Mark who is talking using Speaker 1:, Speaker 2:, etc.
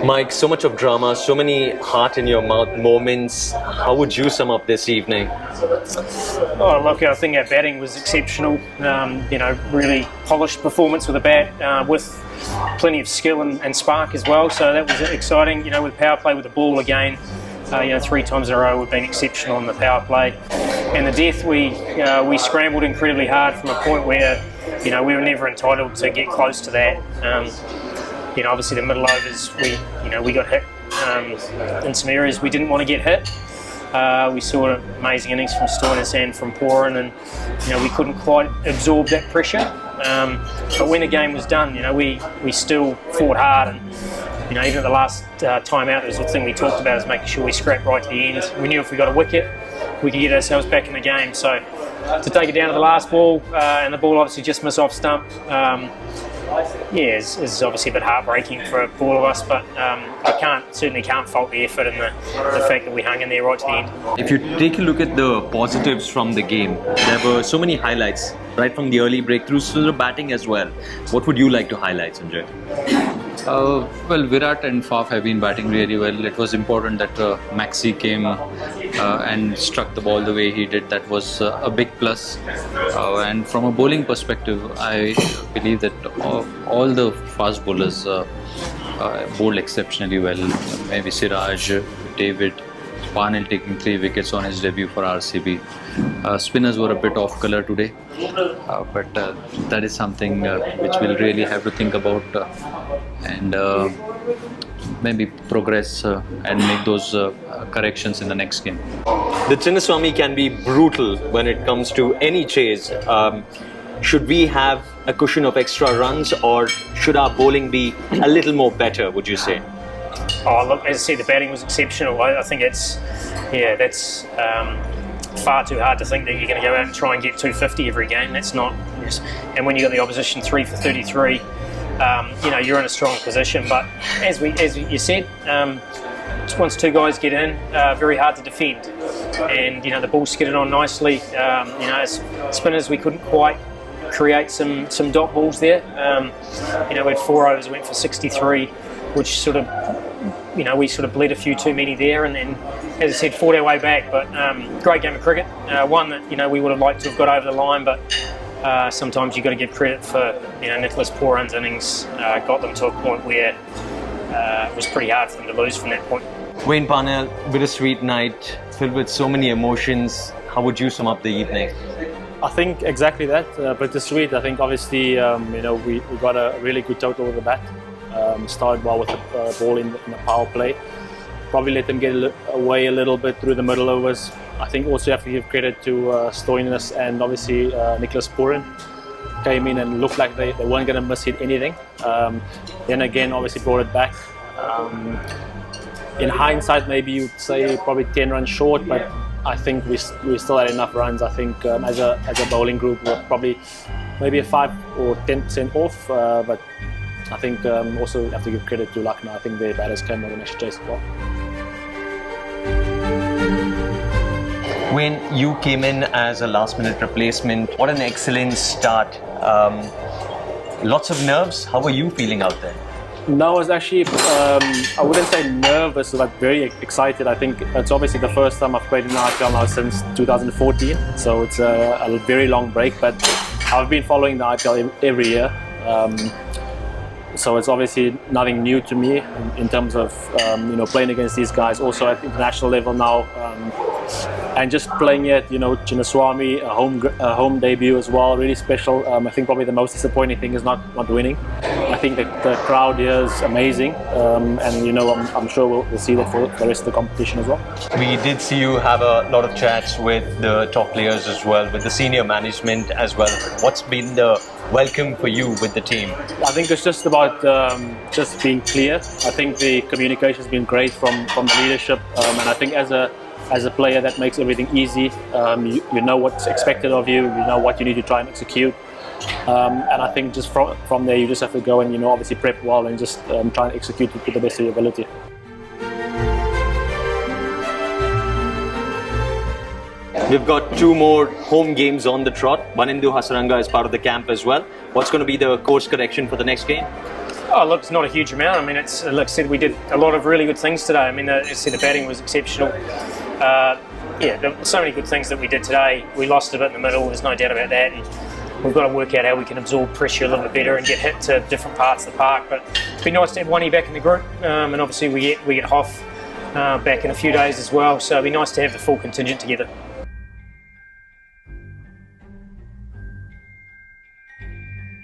Speaker 1: Mike, so much of drama, so many heart in your mouth moments. How would you sum up this evening?
Speaker 2: Oh, look, I think our batting was exceptional. Really polished performance with the bat, with plenty of skill and spark as well. So that was exciting. With power play with the ball again, 3 times in a row we've been exceptional in the power play. And the death, we scrambled incredibly hard from a point where, we were never entitled to get close to that. Obviously the middle overs, we got hit in some areas we didn't want to get hit. We saw amazing innings from Stoinis and from Poran, and we couldn't quite absorb that pressure. But when the game was done, we still fought hard, and even at the last time out, the thing we talked about is making sure we scrapped right to the end. We knew if we got a wicket, we could get ourselves back in the game. So to take it down to the last ball, and the ball obviously just missed off stump. It's obviously a bit heartbreaking for all of us, but I certainly can't fault the effort and the fact that we hung in there right to the end.
Speaker 1: If you take a look at the positives from the game, there were so many highlights, right from the early breakthroughs to the batting as well. What would you like to highlight, Sanjay?
Speaker 3: Well, Virat and Faf have been batting really well. It was important that Maxi came and struck the ball the way he did. That was a big plus. And from a bowling perspective, I believe that all the fast bowlers bowled exceptionally well. Maybe Siraj, David, Parnell taking 3 wickets on his debut for RCB. Spinners were a bit off colour today, but that is something which we'll really have to think about and maybe progress and make those corrections in the next game.
Speaker 1: The Chinnaswamy can be brutal when it comes to any chase. Should we have a cushion of extra runs, or should our bowling be a little more better, would you say?
Speaker 2: Oh, look, as I said, the batting was exceptional. I think that's far too hard to think that you're going to go out and try and get 250 every game. That's not. And when you got the opposition 3 for 33, you're in a strong position. But as you said, once 2 guys get in, very hard to defend. And the ball skidded on nicely. As spinners, we couldn't quite create some dot balls there. We had 4 overs, went for 63, which sort of, we sort of bled a few too many there, and then, as I said, fought our way back. But great game of cricket, one that we would have liked to have got over the line, but sometimes you've got to give credit for Nicholas Poran's innings got them to a point where it was pretty hard for them to lose from that point.
Speaker 1: Wayne Parnell, bittersweet night filled with so many emotions. How would you sum up the evening?
Speaker 4: I think exactly that, bittersweet. I think obviously we got a really good total with the bat. Started well with the ball in the power play. Probably let them get away a little bit through the middle overs. I think also you have to give credit to Stoinis and obviously Nicholas Poran. Came in and looked like they weren't going to miss hit anything. Then again, obviously brought it back. In hindsight, maybe you'd say probably 10 runs short, but I think we still had enough runs. I think as a bowling group, we're probably maybe a 5 or 10% off, but I think also have to give credit to Lucknow. I think their batters came with an extra chase as well.
Speaker 1: Wayne, you came in as a last-minute replacement. What an excellent start. Lots of nerves. How were you feeling out there?
Speaker 4: No, I was actually, I wouldn't say nervous, but very excited. I think it's obviously the first time I've played in IPL now since 2014. So it's a very long break, but I've been following the IPL every year. So it's obviously nothing new to me in terms of playing against these guys also at international level now, and just playing at Chinnaswamy, a home debut as well, really special. I think probably the most disappointing thing is not winning. I think that the crowd here is amazing, and I'm sure we'll see that for the rest of the competition as well.
Speaker 1: We did see you have a lot of chats with the top players as well, with the senior management as well. What's been the welcome for you with the team?
Speaker 4: I think it's just about just being clear. I think the communication has been great from the leadership, and I think as a player that makes everything easy. You know what's expected of you. You know what you need to try and execute. And I think just from there you just have to go and obviously prep well and just try and execute it to the best of your ability.
Speaker 1: We've got 2 more home games on the trot. Banindu Hasaranga is part of the camp as well. What's going to be the course correction for the next game?
Speaker 2: Oh, look, it's not a huge amount. I mean, it's like I said, we did a lot of really good things today. I mean, as I said, the batting was exceptional. There were so many good things that we did today. We lost a bit in the middle, there's no doubt about that. And we've got to work out how we can absorb pressure a little bit better and get hit to different parts of the park. But it'd be nice to have Wani back in the group. And obviously we get Hoff back in a few days as well. So it'd be nice to have the full contingent together.